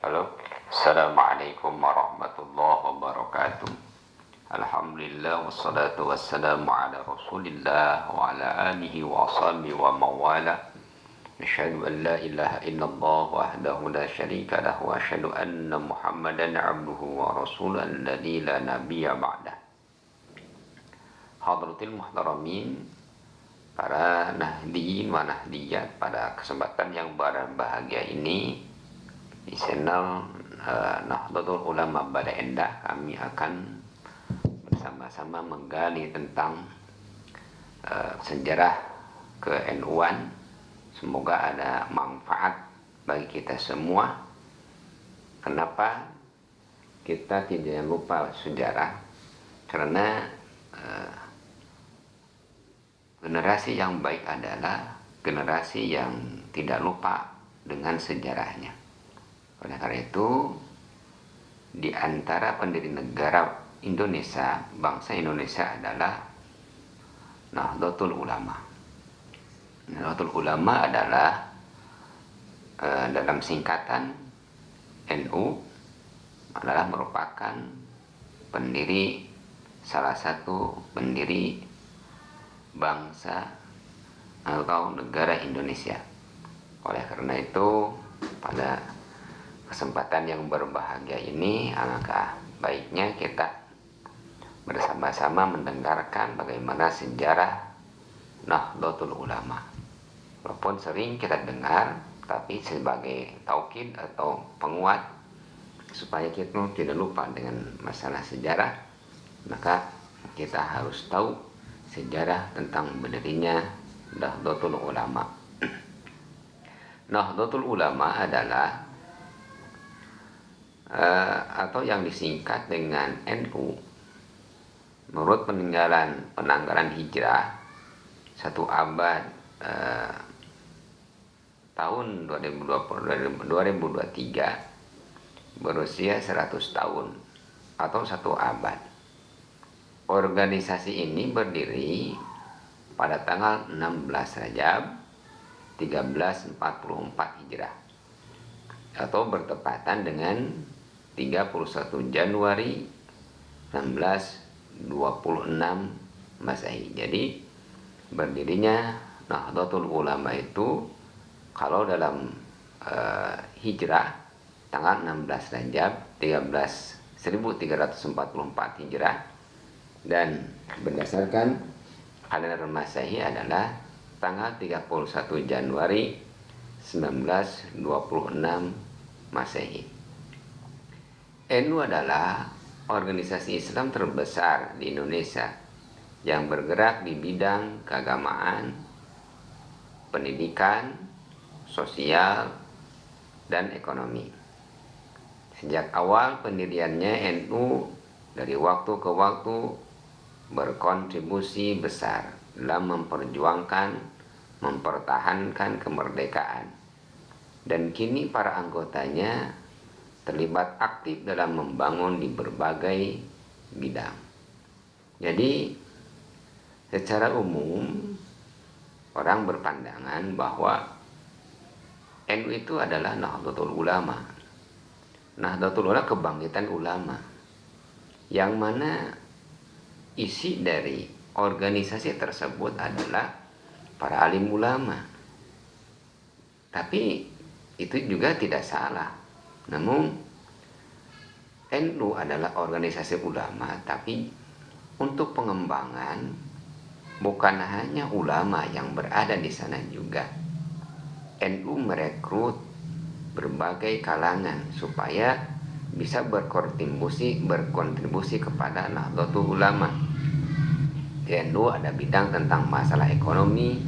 Halo. Assalamualaikum warahmatullahi wabarakatuh. Alhamdulillah wassalatu wassalamu ala Rasulillah wa ala alihi wa ashabihi wa mawala. Asyhadu an la ilaha illallah wahdahu la syarika lah wa asyhadu anna Muhammadan abduhu wa rasuluhu alladzi la nabiyya ba'dah. Hadratil muhtaramin, para nahdiyin wa nahdiyat, pada kesempatan yang berbahagia ini di channel Nahdlatul Ulama Banda Endah, kami akan bersama-sama menggali tentang sejarah ke-NU-an. Semoga ada manfaat bagi kita semua. Kenapa kita tidak lupa sejarah? Karena generasi yang baik adalah generasi yang tidak lupa dengan sejarahnya. Oleh karena itu, di antara pendiri negara Indonesia, bangsa Indonesia adalah Nahdlatul Ulama. Nahdlatul Ulama adalah dalam singkatan NU, adalah merupakan salah satu pendiri bangsa atau negara Indonesia. Oleh karena itu, pada kesempatan yang berbahagia ini, alangkah baiknya kita bersama-sama mendengarkan bagaimana sejarah Nahdlatul Ulama. Walaupun sering kita dengar, tapi sebagai taukid atau penguat supaya kita tidak lupa dengan masalah sejarah, maka kita harus tahu sejarah tentang berdirinya Nahdlatul Ulama. Nahdlatul Ulama adalah atau yang disingkat dengan NU, menurut penanggalan hijrah 1 abad tahun 2023 berusia 100 tahun atau 1 abad. Organisasi ini berdiri pada tanggal 16 Rajab 1344 Hijrah atau bertepatan dengan 31 Januari 1926 Masehi. Jadi berdirinya Nahdlatul Ulama itu kalau dalam hijrah tanggal 16 Rajab 1344 Hijrah, dan berdasarkan kalender Masehi adalah tanggal 31 Januari 1926 Masehi. NU adalah organisasi Islam terbesar di Indonesia yang bergerak di bidang keagamaan, pendidikan, sosial, dan ekonomi. Sejak awal pendiriannya, NU dari waktu ke waktu berkontribusi besar dalam mempertahankan kemerdekaan, dan kini para anggotanya terlibat aktif dalam membangun di berbagai bidang. Jadi secara umum orang berpandangan bahwa NU itu adalah Nahdlatul Ulama. Nahdlatul Ulama, kebangkitan ulama, yang mana isi dari organisasi tersebut adalah para alim ulama. Tapi itu juga tidak salah. Namun NU adalah organisasi ulama, tapi untuk pengembangan bukan hanya ulama yang berada di sana juga. NU merekrut berbagai kalangan supaya bisa berkontribusi kepada Nahdlatul Ulama. Di NU ada bidang tentang masalah ekonomi,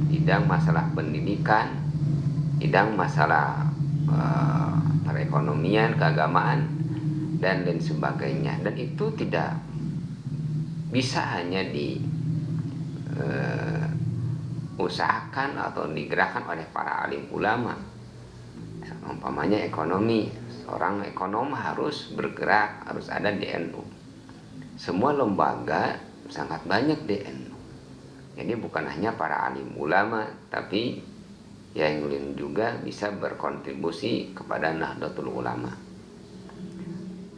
bidang masalah pendidikan, bidang masalah perekonomian, keagamaan, dan lain sebagainya. Dan itu tidak bisa hanya usahakan atau digerakkan oleh para alim ulama. Umpamanya ekonomi, seorang ekonom harus bergerak, harus ada di NU. Semua lembaga sangat banyak di NU. Jadi bukan hanya para alim ulama, tapi yang lain juga bisa berkontribusi kepada Nahdlatul Ulama.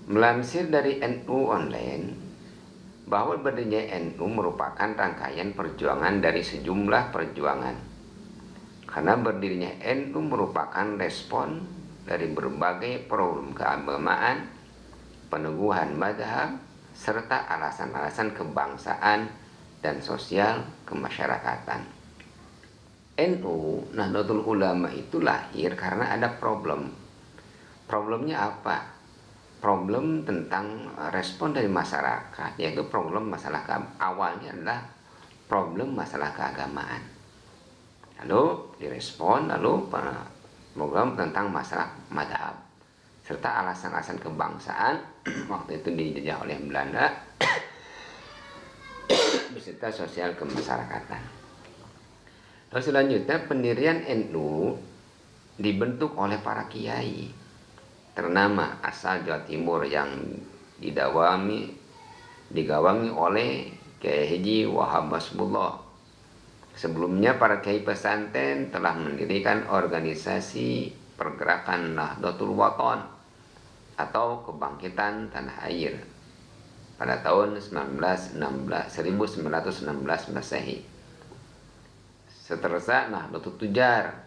Melansir dari NU Online bahwa berdirinya NU merupakan rangkaian perjuangan dari sejumlah perjuangan. Karena berdirinya NU merupakan respon dari berbagai problem keagamaan, peneguhan mazhab, serta alasan-alasan kebangsaan dan sosial kemasyarakatan. NU, Nahdlatul Ulama itu lahir karena ada problem. Problemnya apa? Problem tentang respon dari masyarakat, yaitu problem masalah awalnya adalah problem masalah keagamaan. Lalu direspon, lalu program tentang masalah madhab serta alasan-alasan kebangsaan waktu itu dijajah oleh Belanda beserta sosial kemasyarakatan. Lalu selanjutnya pendirian NU dibentuk oleh para kiai ternama asal Jawa Timur yang digawangi oleh Kiai Haji Wahab Hasbullah. Sebelumnya para kiai pesantren telah mendirikan organisasi pergerakan Nahdlatul Wathon atau kebangkitan tanah air pada tahun 1916 Masehi. Seterusnya Nahdlatul Tujar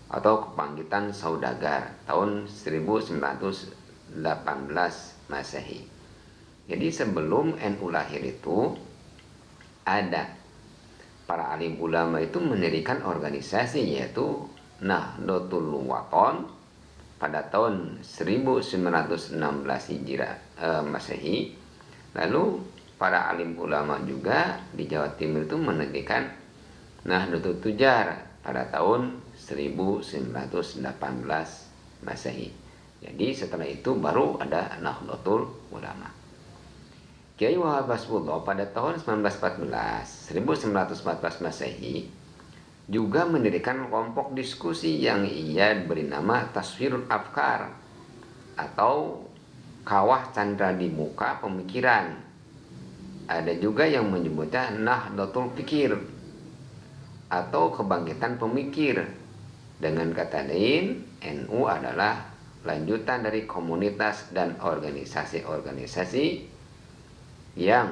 atau kebangkitan saudagar tahun 1918 Masehi. Jadi sebelum NU lahir itu ada para alim ulama itu mendirikan organisasi yaitu Nahdlatul Wathon pada tahun 1916 Hijrah Masehi. Lalu para alim ulama juga di Jawa Timur itu mendirikan Nahdlatul Tujar pada tahun 1918 Masehi. Jadi setelah itu baru ada Nahdlatul Ulama. Kiai Wahab Hasbullah pada tahun 1914 Masehi juga mendirikan kelompok diskusi yang ia beri nama Taswirul Afkar atau Kawah Candra di Muka Pemikiran. Ada juga yang menyebutnya Nahdlatul Fikir atau kebangkitan pemikir. Dengan kata lain, NU adalah lanjutan dari komunitas dan organisasi-organisasi yang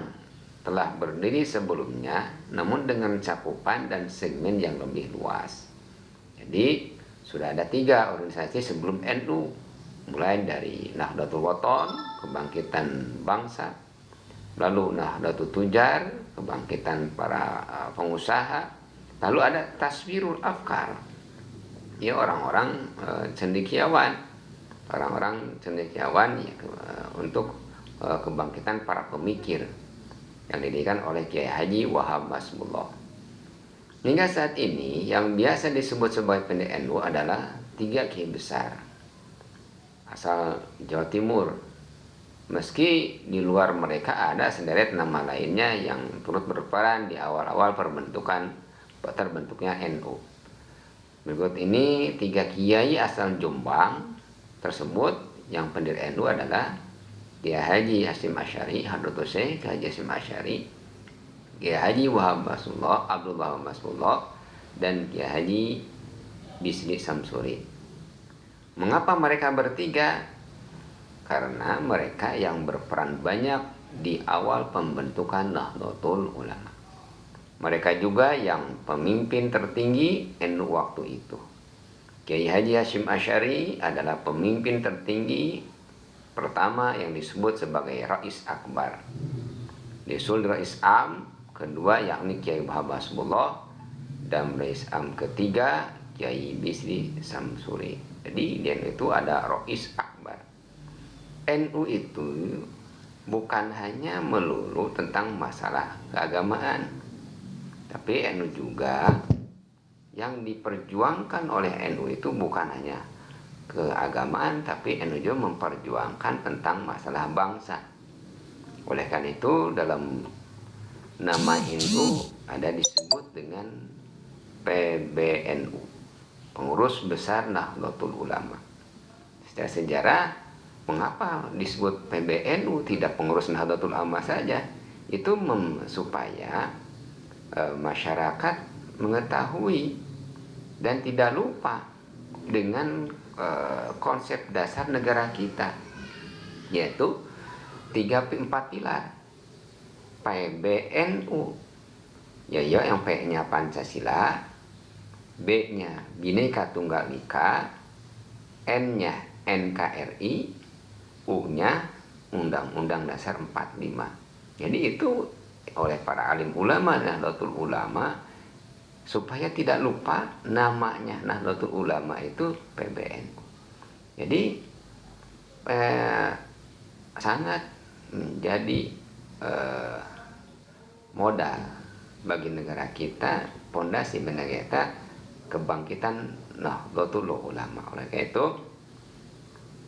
telah berdiri sebelumnya, namun dengan cakupan dan segmen yang lebih luas. Jadi sudah ada 3 organisasi sebelum NU, mulai dari Nahdlatul Wathon, kebangkitan bangsa, lalu Nahdlatul Tujar, kebangkitan para pengusaha, lalu ada Taswirul Afkar, ya orang-orang cendekiawan ya, untuk kebangkitan para pemikir yang didirikan oleh Kiai Haji Wahab Hasbullah. Hingga saat ini yang biasa disebut sebagai pendiri NU adalah 3 kiai besar asal Jawa Timur. Meski di luar mereka ada sederet nama lainnya yang turut berperan di awal-awal terbentuknya NU. Berikut ini 3 kiai asal Jombang tersebut yang pendiri NU adalah Kiai Haji Hasyim Asy'ari, Hadratus Syekh Haji Hasyim Asy'ari, Kiai Haji Wahab Abdullah Hasbullah, dan Kiai Haji Bisri Samsuri. Mengapa mereka bertiga? Karena mereka yang berperan banyak di awal pembentukan Nahdlatul Ulama. Mereka juga yang pemimpin tertinggi NU waktu itu. Kiai Haji Hasyim Asy'ari adalah pemimpin tertinggi pertama yang disebut sebagai Rais Akbar. Disusul Rais Am kedua yakni Kiai Wahab Hasbullah, dan Rais Am ketiga Kiai Bisri Samsuri. Jadi dia itu ada Rais Akbar. NU itu bukan hanya melulu tentang masalah keagamaan, tapi NU juga yang diperjuangkan oleh NU itu bukan hanya keagamaan, tapi NU juga memperjuangkan tentang masalah bangsa. Oleh karena itu dalam nama NU ada disebut dengan PBNU, Pengurus Besar Nahdlatul Ulama. Secara sejarah, mengapa disebut PBNU tidak Pengurus Nahdlatul Ulama saja? Itu supaya masyarakat mengetahui dan tidak lupa dengan konsep dasar negara kita, yaitu 4 pilar PBNU, yaitu yang P-nya Pancasila, B-nya Bhinneka Tunggal Ika, N-nya NKRI, U-nya Undang-Undang Dasar 45. Jadi itu oleh para alim ulama Nahdlatul Ulama supaya tidak lupa namanya Nahdlatul Ulama itu PBNU. Jadi sangat menjadi modal bagi negara kita, pondasi negara kita, kebangkitan Nahdlatul Ulama. Oleh karena itu,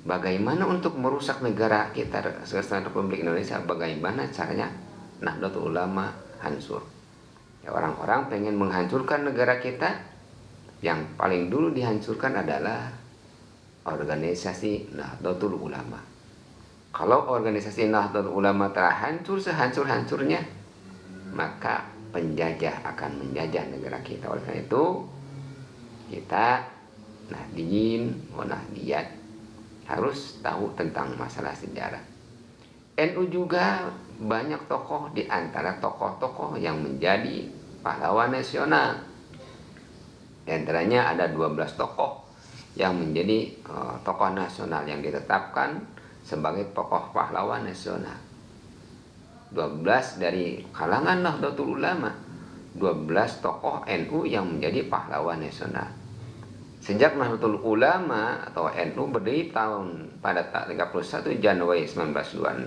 bagaimana untuk merusak negara kita, Kesatuan Republik Indonesia, bagaimana caranya Nahdlatul Ulama hancur? Ya, orang-orang pengen menghancurkan negara kita, yang paling dulu dihancurkan adalah organisasi Nahdlatul Ulama. Kalau organisasi Nahdlatul Ulama telah hancur sehancur-hancurnya, maka penjajah akan menjajah negara kita. Oleh karena itu, kita Nahdiyin, Nahdiyat harus tahu tentang masalah sejarah. NU juga banyak tokoh, di antara tokoh-tokoh yang menjadi pahlawan nasional. Di antaranya ada 12 tokoh yang menjadi tokoh nasional yang ditetapkan sebagai tokoh pahlawan nasional. 12 dari kalangan Nahdlatul Ulama, 12 tokoh NU yang menjadi pahlawan nasional. Sejak Nahdlatul Ulama atau NU berdiri pada 31 Januari 1926,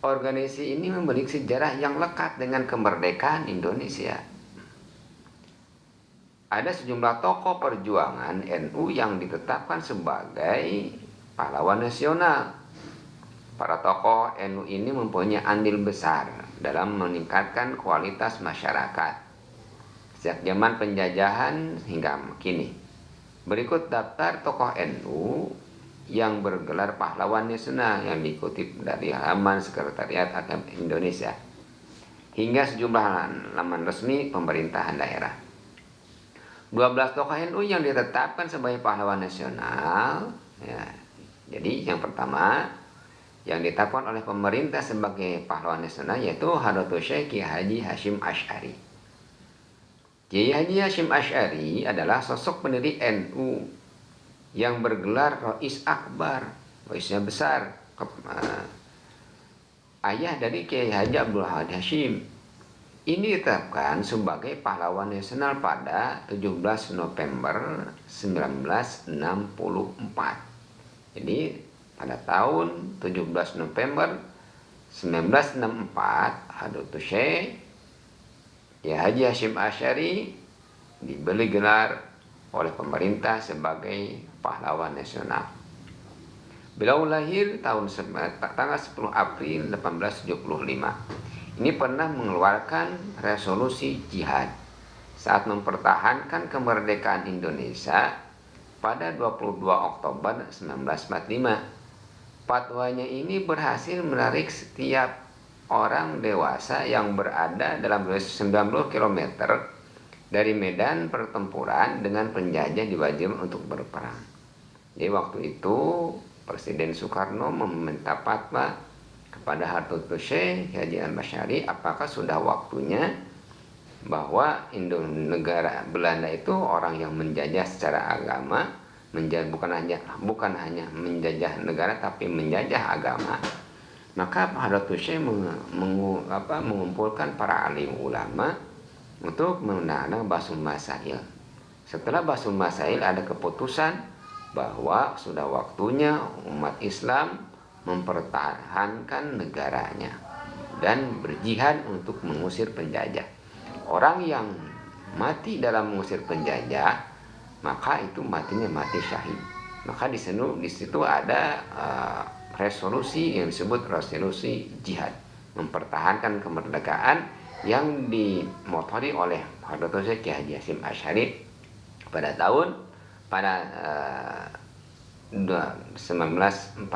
organisasi ini memiliki sejarah yang lekat dengan kemerdekaan Indonesia. Ada sejumlah tokoh perjuangan NU yang ditetapkan sebagai pahlawan nasional. Para tokoh NU ini mempunyai andil besar dalam meningkatkan kualitas masyarakat sejak zaman penjajahan hingga kini. Berikut daftar tokoh NU yang bergelar pahlawan nasional yang dikutip dari halaman Sekretariat Akademi Indonesia hingga sejumlah laman resmi pemerintahan daerah. 12 tokoh NU yang ditetapkan sebagai pahlawan nasional, ya. Jadi yang pertama yang ditetapkan oleh pemerintah sebagai pahlawan nasional yaitu Hadratus Syekh Kiai Haji Hasyim Asy'ari. Kiai Haji Hasyim Asy'ari adalah sosok pendiri NU yang bergelar Rais Akbar, raisnya besar, ayah dari Kiai Haji Abdul Hamid Hasyim. Ini ditetapkan sebagai pahlawan nasional pada 17 November 1964. Jadi pada tahun 17 November 1964, Hadratus Syekh Kiai Haji Hasyim Asy'ari diberi gelar oleh pemerintah sebagai pahlawan nasional. Beliau lahir tanggal 10 April 1875. Ini pernah mengeluarkan resolusi jihad saat mempertahankan kemerdekaan Indonesia pada 22 Oktober 1945. Fatwanya ini berhasil menarik setiap orang dewasa yang berada dalam radius 90 km dari medan pertempuran dengan penjajah diwajibkan untuk berperang. Jadi waktu itu Presiden Soekarno meminta fatwa kepada Hadratus Syekh Haji Asy'ari apakah sudah waktunya bahwa negara Belanda itu orang yang menjajah secara agama, bukan hanya menjajah negara tapi menjajah agama. Maka Hadratus Syekh mengumpulkan para alim ulama untuk menanam Basul Masail. Setelah Basul Masail ada keputusan bahwa sudah waktunya umat Islam mempertahankan negaranya dan berjihad untuk mengusir penjajah. Orang yang mati dalam mengusir penjajah, maka itu matinya mati syahid. Maka di situ ada resolusi yang disebut resolusi jihad, mempertahankan kemerdekaan yang dimotori oleh Hadratus Syekh Kiai Haji Hasyim Asy'ari pada 1945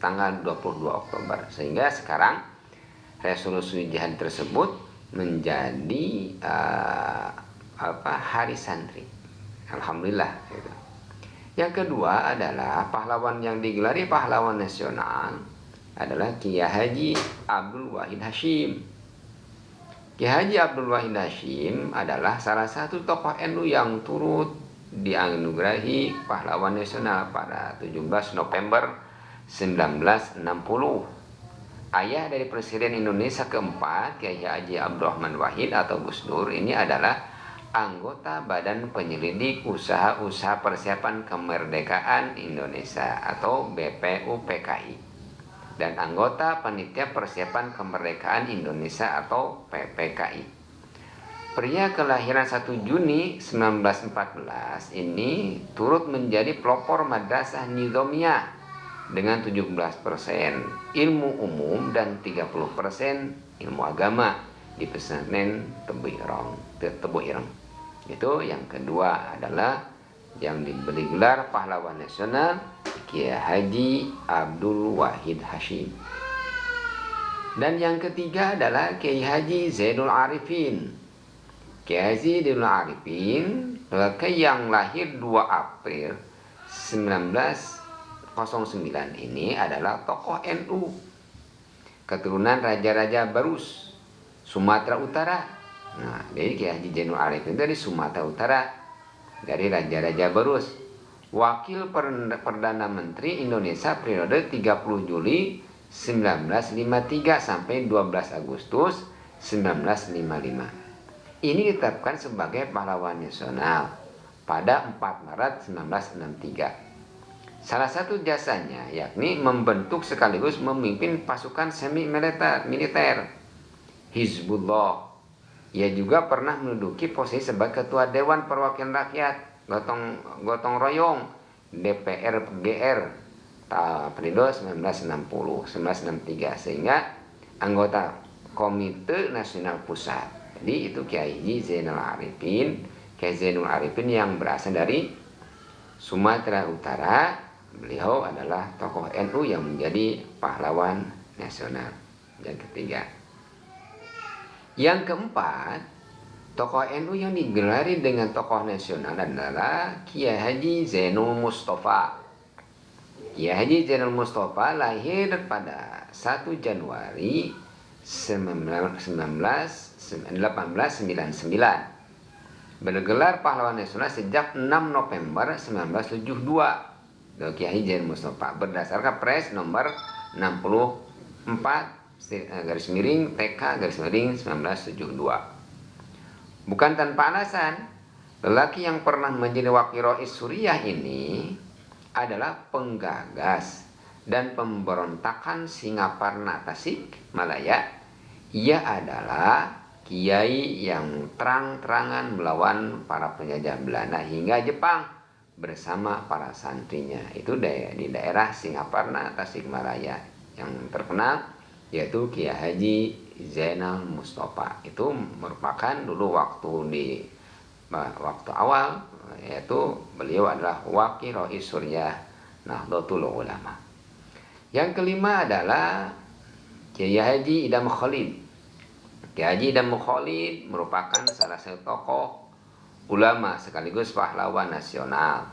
tanggal 22 Oktober. Sehingga sekarang resolusi jihad tersebut menjadi Hari Santri. Alhamdulillah gitu. Yang kedua adalah pahlawan yang digelari pahlawan nasional adalah Kiai Haji Abdul Wahid Hasyim. Kiai Haji Abdul Wahid Hasyim adalah salah satu tokoh NU yang turut dianugerahi pahlawan nasional pada 17 November 1960. Ayah dari Presiden Indonesia keempat, Kiai Haji Abdurrahman Wahid atau Gus Dur, ini adalah anggota Badan Penyelidik Usaha-Usaha Persiapan Kemerdekaan Indonesia atau BPUPKI dan anggota Panitia Persiapan Kemerdekaan Indonesia atau PPKI. Pria kelahiran 1 Juni 1914 ini turut menjadi pelopor Madrasah Nizamiyah dengan 17% ilmu umum dan 30% ilmu agama di pesantren Tebu Ireng. Itu yang kedua adalah yang diberi gelar pahlawan nasional Kiai Haji Abdul Wahid Hasyim. Dan yang ketiga adalah Kiai Haji Zainul Arifin. Kiai Haji Zainul Arifin yang lahir 2 April 1909 ini adalah tokoh NU keturunan Raja-Raja Barus Sumatera Utara. Nah, jadi Kiai Haji Zainul Arifin dari Sumatera Utara, dari Raja-Raja Barus, wakil Perdana Menteri Indonesia periode 30 Juli 1953 sampai 12 Agustus 1955. Ini ditetapkan sebagai pahlawan nasional pada 4 Maret 1963. Salah satu jasanya yakni membentuk sekaligus memimpin pasukan semi militer Hizbullah. Ia juga pernah menduduki posisi sebagai Ketua Dewan Perwakilan Rakyat gotong royong DPR GR periode 1960-1963 sehingga anggota Komite Nasional Pusat. Jadi itu Kiai Haji Zainul Arifin. Kiai Zainul Arifin yang berasal dari Sumatera Utara. Beliau adalah tokoh NU yang menjadi pahlawan nasional. Yang ketiga. Yang keempat, tokoh NU yang digelari dengan tokoh nasional adalah Kiai Haji Zainul Mustafa. Kiai Haji Zainul Mustafa lahir pada 1 Januari 1899. Bergelar pahlawan nasional sejak 6 November 1972. Kiai Haji Zainul Mustafa berdasarkan Pres nomor 64 TK/1972. Bukan tanpa alasan, lelaki yang pernah menjadi wakil Rais Suriah ini adalah penggagas dan pemberontakan Singaparna Tasikmalaya. Ia adalah kiai yang terang-terangan melawan para penjajah Belanda hingga Jepang bersama para santrinya. Itu di daerah Singaparna Tasikmalaya yang terkenal yaitu Kiai Haji Zainal Mustafa. Itu merupakan dulu waktu awal, yaitu beliau adalah wakil Rais Suriah Nahdlatul Ulama. Yang kelima adalah Kiai Haji Idam Khalid. Kiai Haji Idam Khalid merupakan salah satu tokoh ulama sekaligus pahlawan nasional.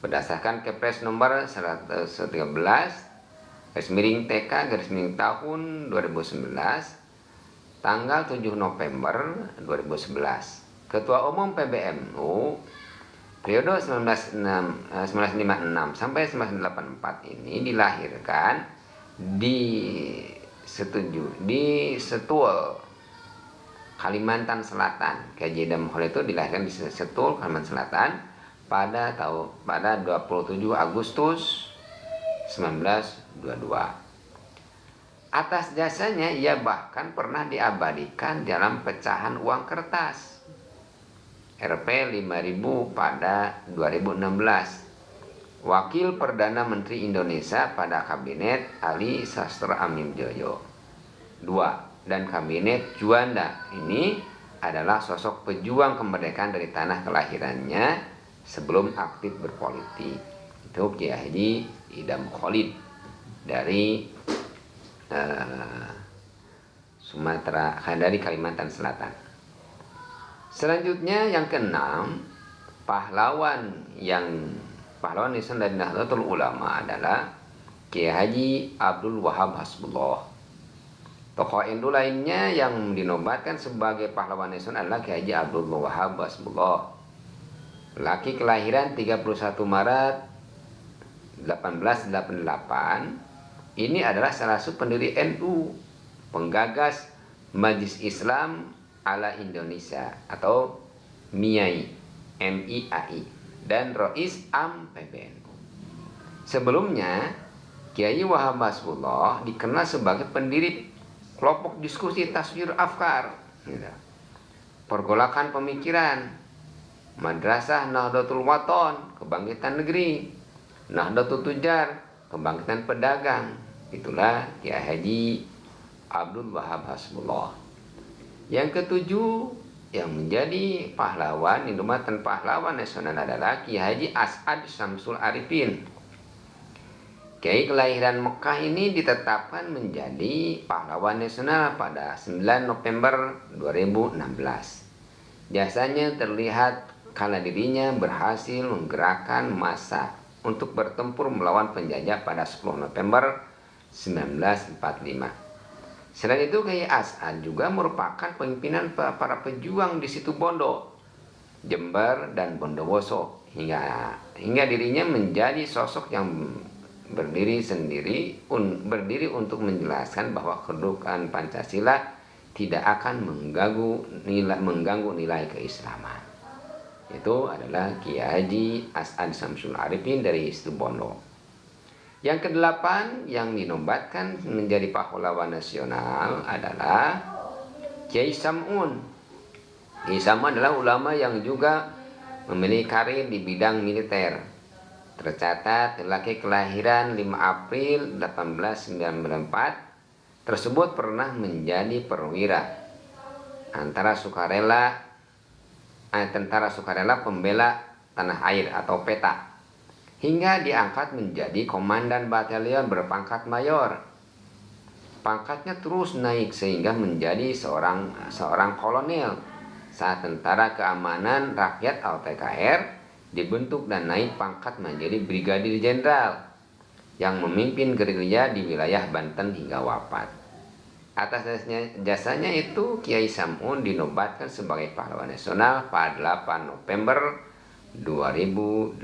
Berdasarkan Kepres nomor 113 TK/tahun 2011 tanggal 7 November 2011. Ketua Umum PBNU periode 1956 sampai 1984 ini dilahirkan di Setul, Kalimantan Selatan. Kiai Haji Idam Khalid itu dilahirkan di Setul, Kalimantan Selatan pada 27 Agustus 1922. Atas jasanya ia bahkan pernah diabadikan dalam pecahan uang kertas Rp 5.000 pada 2016. Wakil Perdana Menteri Indonesia pada Kabinet Ali Sastra Amim Joyo 2 dan Kabinet Juanda ini adalah sosok pejuang kemerdekaan dari tanah kelahirannya sebelum aktif berpolitik. Itu Kiai Haji Idam Khalid dari Sumatera, dari Kalimantan Selatan. Selanjutnya yang keenam, pahlawan nasional dari Nahdlatul Ulama adalah Kiai Haji Abdul Wahab Hasbullah. Tokoh NU lainnya yang dinobatkan sebagai pahlawan nasional adalah Kiai Haji Abdul Wahab Hasbullah. Laki kelahiran 31 Maret 1888. Ini adalah salah satu pendiri NU, penggagas Majelis Islam ala Indonesia atau MIAI, dan Rois Am PBNU. Sebelumnya, Kiai Wahab Hasbullah dikenal sebagai pendiri kelompok diskusi taswir afkar, pergolakan pemikiran, Madrasah Nahdlatul Wathon, kebangkitan negeri, Nahdlatul Tujar, kebangkitan pedagang. Itulah Kiai Haji Abdul Wahab Hasbullah. Yang ketujuh, yang menjadi pahlawan, dinobatkan pahlawan nasional adalah Kiai Haji As'ad Syamsul Arifin. Kiai kelahiran Mekah ini ditetapkan menjadi pahlawan nasional pada 9 November 2016. Jasanya terlihat kala dirinya berhasil menggerakkan massa untuk bertempur melawan penjajah pada 10 November 1945. Selain itu, Kiai As'ad juga merupakan pimpinan para pejuang di Situbondo, Jember, dan Bondowoso hingga dirinya menjadi sosok yang berdiri untuk menjelaskan bahwa kedudukan Pancasila tidak akan mengganggu nilai keislaman. Itu adalah Kiai Haji As'ad Syamsul Arifin dari Situbondo. Yang kedelapan yang dinobatkan menjadi pahlawan nasional adalah Kiai Sam'un. Kiai Sam'un adalah ulama yang juga memiliki karir di bidang militer. Tercatat laki kelahiran 5 April 1894 tersebut pernah menjadi perwira tentara sukarela pembela tanah air atau PETA, hingga diangkat menjadi komandan batalion berpangkat mayor. Pangkatnya terus naik sehingga menjadi seorang kolonel saat Tentara Keamanan Rakyat atau TKR dibentuk dan naik pangkat menjadi brigadir jenderal yang memimpin gerilya di wilayah Banten hingga wafat. Atas jasanya itu, Kiai Sam'un dinobatkan sebagai pahlawan nasional pada 8 November 2018.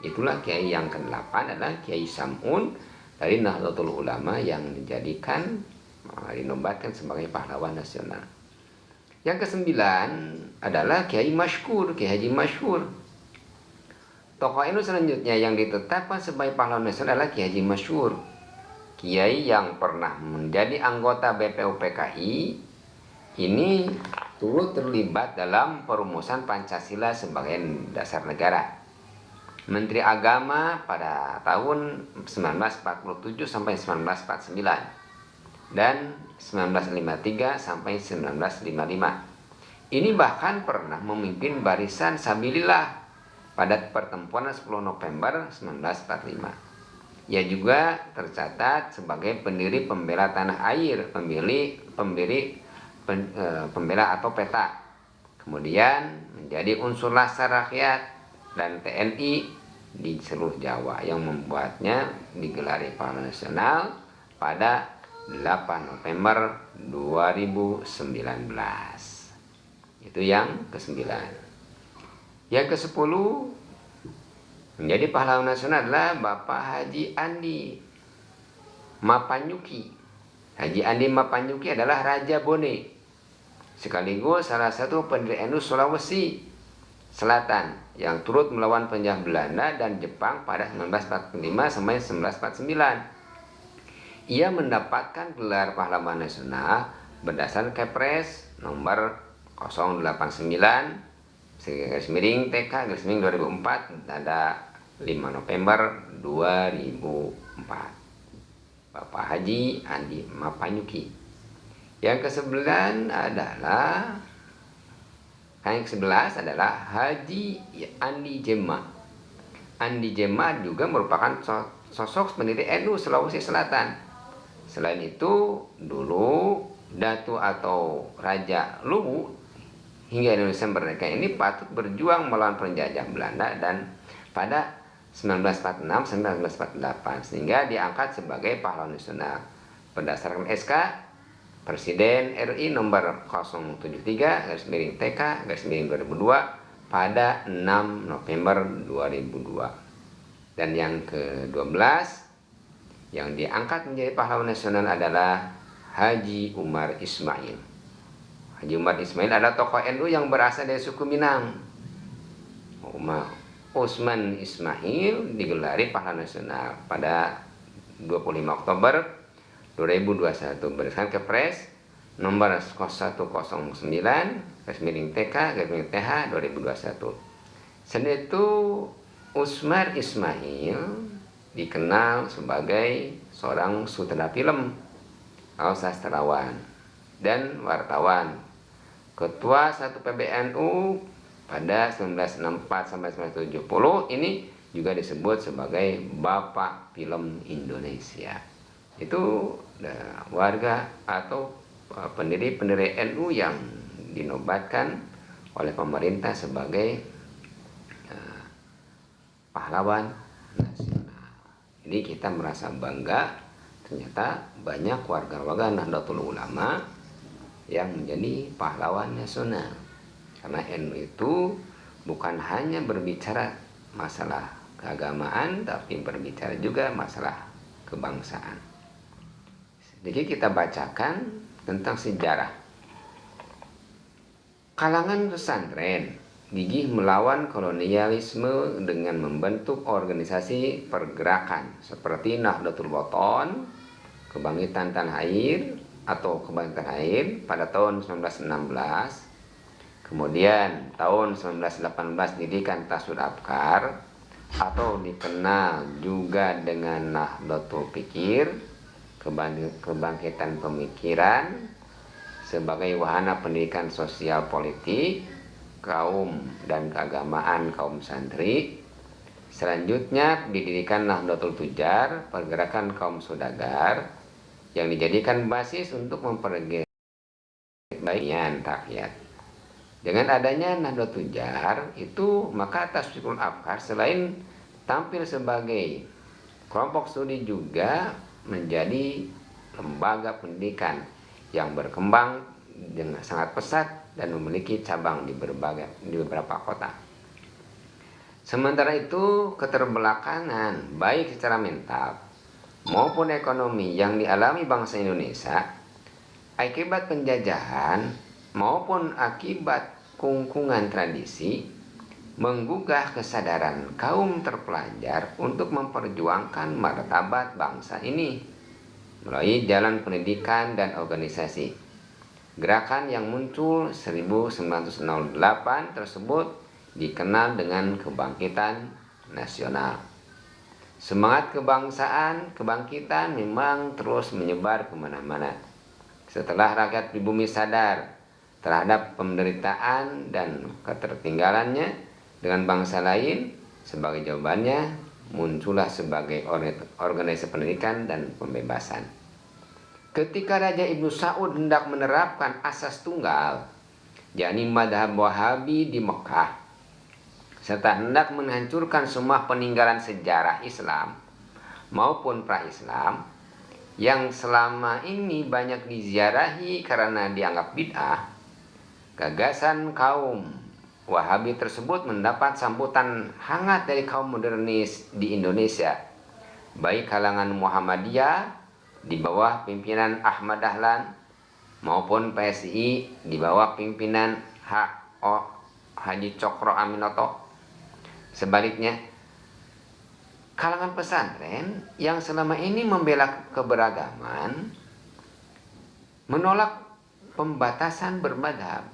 Itulah Kiai yang ke-8 adalah Kiai Sam'un dari Nahdlatul Ulama yang dinobatkan sebagai pahlawan nasional. Yang ke-9 adalah Kiai Masyhur, Kiai Haji Masyhur. Tokoh NU selanjutnya yang ditetapkan sebagai pahlawan nasional adalah Kiai Haji Masyhur. Kiai yang pernah menjadi anggota BPUPKI ini turut terlibat dalam perumusan Pancasila sebagai dasar negara. Menteri Agama pada tahun 1947 sampai 1949 dan 1953 sampai 1955. Ini bahkan pernah memimpin barisan Sabilillah pada pertempuran 10 November 1945. Ia juga tercatat sebagai pendiri pembela tanah air, pembela atau PETA. Kemudian menjadi unsur Laskar Rakyat dan TNI di seluruh Jawa yang membuatnya digelari pahlawan nasional pada 8 November 2019. Itu yang ke-9. Yang ke-10 menjadi pahlawan nasional adalah Bapak Haji Andi Mapanyuki. Haji Andi Mapanyuki adalah Raja Bone, sekaligus salah satu pendiri NU Sulawesi Selatan yang turut melawan penjajah Belanda dan Jepang pada 1945 sampai 1949. Ia mendapatkan gelar pahlawan nasional berdasarkan Kepres nomor 089 TK 2004 tanggal 5 November 2004. Bapak Haji Andi Mapanyuki. Yang ke-11 adalah Haji Andi Jema. Andi Jema juga merupakan sosok pendiri NU Sulawesi Selatan. Selain itu, dulu Datu atau Raja Luwu hingga Indonesia merdeka ini patut berjuang melawan penjajah Belanda dan pada 1946-1948 sehingga diangkat sebagai pahlawan nasional berdasarkan SK Presiden RI nomor 073/TK/2002 pada 6 November 2002. Dan yang ke-12 yang diangkat menjadi pahlawan nasional adalah Haji Umar Ismail. Haji Umar Ismail adalah tokoh NU yang berasal dari suku Minang. Usman Ismail digelari pahlawan nasional pada 25 Oktober 2021 berdasarkan Kepres nomor 0109/TK/TH 2021. Selain itu, Usman Ismail dikenal sebagai seorang sutradara film, sastrawan, dan wartawan. Ketua 1 PBNU pada 1964-1970 ini juga disebut sebagai Bapak Film Indonesia. Itu warga atau pendiri-pendiri NU yang dinobatkan oleh pemerintah sebagai pahlawan nasional. Jadi kita merasa bangga ternyata banyak warga-warga Nahdlatul Ulama yang menjadi pahlawan nasional. Karena NU itu bukan hanya berbicara masalah keagamaan, tapi berbicara juga masalah kebangsaan. Jadi kita bacakan tentang sejarah. Kalangan pesantren gigih melawan kolonialisme dengan membentuk organisasi pergerakan seperti Nahdlatul Wathon, Kebangkitan Tanah Air atau Kebangkitan Air pada tahun 1916. Kemudian tahun 1918 didirikan Tasawuf Afkar atau dikenal juga dengan Nahdlatul Fikir, kebangkitan pemikiran sebagai wahana pendidikan sosial politik kaum dan keagamaan kaum santri. Selanjutnya didirikan Nahdlatul Tujar, pergerakan kaum saudagar yang dijadikan basis untuk memperbaiki rakyat. Dengan adanya Nahdlatul Tujar itu, maka Tasawwuful Afkar selain tampil sebagai kelompok studi juga menjadi lembaga pendidikan yang berkembang dengan sangat pesat dan memiliki cabang di beberapa kota. Sementara itu, keterbelakangan baik secara mental maupun ekonomi yang dialami bangsa Indonesia akibat penjajahan maupun akibat kungkungan tradisi menggugah kesadaran kaum terpelajar untuk memperjuangkan martabat bangsa ini melalui jalan pendidikan dan organisasi. Gerakan yang muncul 1908 tersebut dikenal dengan kebangkitan nasional. Semangat kebangsaan, kebangkitan memang terus menyebar kemana-mana. Setelah rakyat pribumi sadar terhadap penderitaan dan ketertinggalannya dengan bangsa lain, sebagai jawabannya muncullah sebagai organisasi pendidikan dan pembebasan. Ketika Raja Ibnu Saud hendak menerapkan asas tunggal, yakni madhab Wahabi di Mekah, serta hendak menghancurkan semua peninggalan sejarah Islam maupun pra-Islam yang selama ini banyak diziarahi karena dianggap bid'ah, gagasan kaum Wahabi tersebut mendapat sambutan hangat dari kaum modernis di Indonesia, baik kalangan Muhammadiyah di bawah pimpinan Ahmad Dahlan maupun PSI di bawah pimpinan Haji Cokro Aminoto. Sebaliknya, kalangan pesantren yang selama ini membela keberagaman menolak pembatasan bermadhab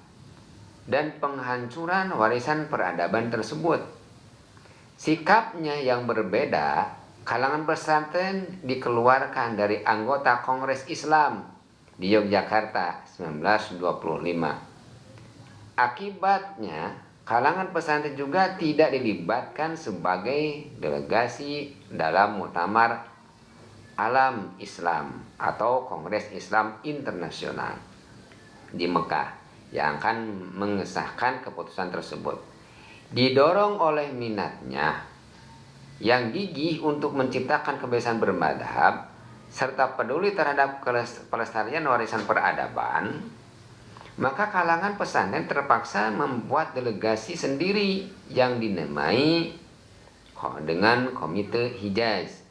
dan penghancuran warisan peradaban tersebut. Sikapnya yang berbeda, kalangan pesantren dikeluarkan dari anggota Kongres Islam di Yogyakarta 1925. Akibatnya, kalangan pesantren juga tidak dilibatkan sebagai delegasi dalam muktamar Alam Islam atau Kongres Islam Internasional di Mekah yang akan mengesahkan keputusan tersebut. Didorong oleh minatnya yang gigih untuk menciptakan kebebasan bermadhab serta peduli terhadap pelestarian warisan peradaban, maka kalangan pesantren terpaksa membuat delegasi sendiri yang dinamai dengan Komite Hijaz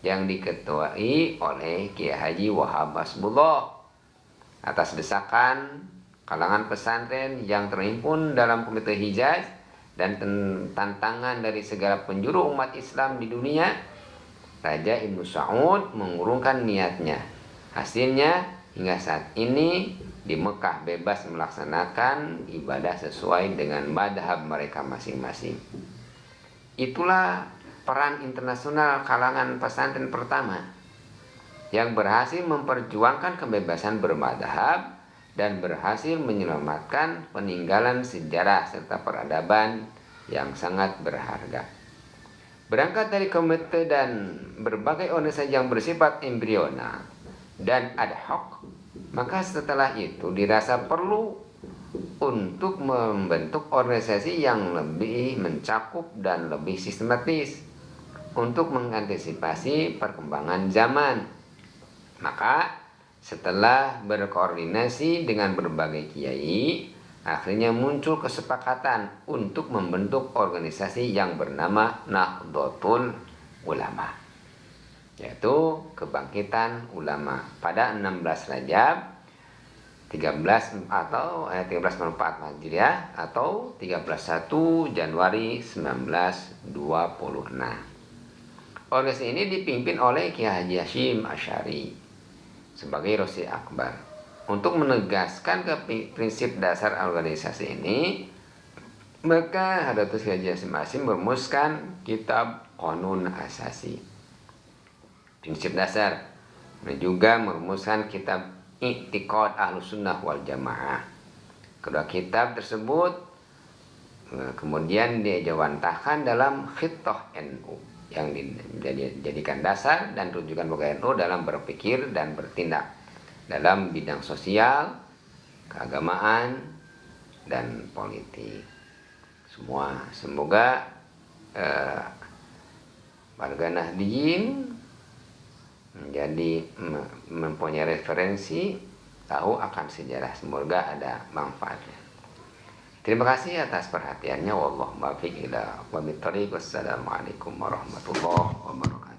yang diketuai oleh Kiai Haji Wahab Hasbullah. Atas desakan kalangan pesantren yang terhimpun dalam Komite Hijaz dan tantangan dari segala penjuru umat Islam di dunia, Raja Ibnu Saud mengurungkan niatnya. Hasilnya hingga saat ini di Mekah bebas melaksanakan ibadah sesuai dengan madhab mereka masing-masing. Itulah peran internasional kalangan pesantren pertama yang berhasil memperjuangkan kebebasan bermadhab dan berhasil menyelamatkan peninggalan sejarah serta peradaban yang sangat berharga. Berangkat dari komite dan berbagai organisasi yang bersifat embrional dan ad hoc, maka setelah itu dirasa perlu untuk membentuk organisasi yang lebih mencakup dan lebih sistematis untuk mengantisipasi perkembangan zaman. Maka setelah berkoordinasi dengan berbagai kiai, akhirnya muncul kesepakatan untuk membentuk organisasi yang bernama Nahdlatul Ulama, yaitu Kebangkitan Ulama pada 16 Rajab 13 atau 1344 Hijriah atau 13 Januari 1926. Organisasi ini dipimpin oleh Kiai Haji Hasyim Asy'ari sebagai Rosi Akbar. Untuk menegaskan prinsip dasar organisasi ini, maka Hadratus Kiai Haji Hasyim merumuskan kitab Qanun Asasi, prinsip dasar, dan juga merumuskan kitab I'tiqad Ahlussunnah wal Jamaah. Kedua kitab tersebut kemudian dijawantahkan dalam Khittah NU yang dijadikan dasar dan rujukan bagi NU dalam berpikir dan bertindak dalam bidang sosial, keagamaan, dan politik. Semoga warga Nahdliyin menjadi mempunyai referensi, tahu akan sejarah. Semoga ada manfaatnya. Terima kasih atas perhatiannya. Wallahu muwaffiq ila aqwamit thoriq. Wassalamualaikum warahmatullahi wabarakatuh.